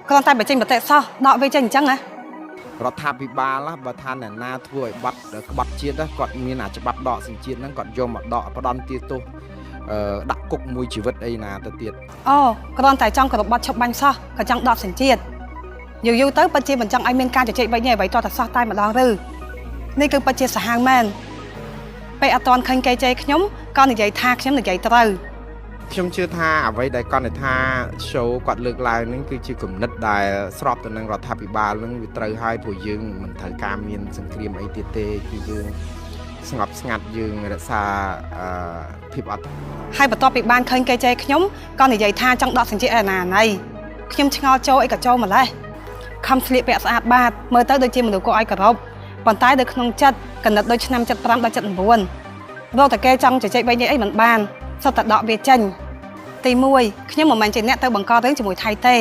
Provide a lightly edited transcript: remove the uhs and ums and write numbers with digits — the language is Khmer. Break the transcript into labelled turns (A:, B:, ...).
A: គ្រាន់តែបញ្ចេញមតិសោះដកវាចេញអញ្ចឹងណា
B: រដ្ឋាភិបាលបើថាអ្នកណាធ្វើឲ្យបាត់ក្បត់ជាតិគាត់មានអាច្បាប់ដកសញ្ជាតិហ្នឹងគាត់យកមកដកផ្ដន់ទាទោសដាក់គុកមួយជីវិតអីណាទៅទៀត
A: គ្រាន់តែចង់គោរពបទឈប់បាញ់សោះក៏ចង់ដកសញ្ជាតិយូរទៅពិតជាមិនចង់ឲ្យមានការជជែកវិញទេអ្វីតោះតែសោះតែម្ដងឬនេះគឺពិតជាសាហាវមែនពេលអត់ទាន់ឃើញគេជេរខ្ញុំក៏និយាយថាខ្ញុំនិយាយត្រូវ
B: ខ្ញុំជឿថាអ្វីដែលគាត់ថា show គាត់លើកឡើងនេះគឺជាគំនិតដែលស្របទៅនឹងរដ្ឋាភិបាលនឹងវាត្រូវហើយព្រោះយើងមិនត្រូវការមានសង្គ្រាមអីទៀតទេគឺយើងស្ងប់ស្ងាត់យើងរក្សាភាពអត់
A: ហើយបន្ទាប់ពីបានឃើញគេជេរខ្ញុំក៏និយាយថាចង់ដកសញ្ជាតិឯណាណៃខ្ញុំឆ្ងល់ចូលអីក៏ចូលម្លេះខំស្លៀកពាក់ស្អាតបាតមើលទៅដូចជាមនុស្សគួរឲ្យគោរពប៉ុន្តែនៅក្នុងចិត្តកណិតដូចឆ្នាំ75ដល់79រកតែគេចង់ជជែកវិញអីមិនបានសុទ្ធតែដកវាចេញទី1ខ្ញុំមិនមែនជាអ្នកទៅបង្ករឿងជាមួយថៃទេ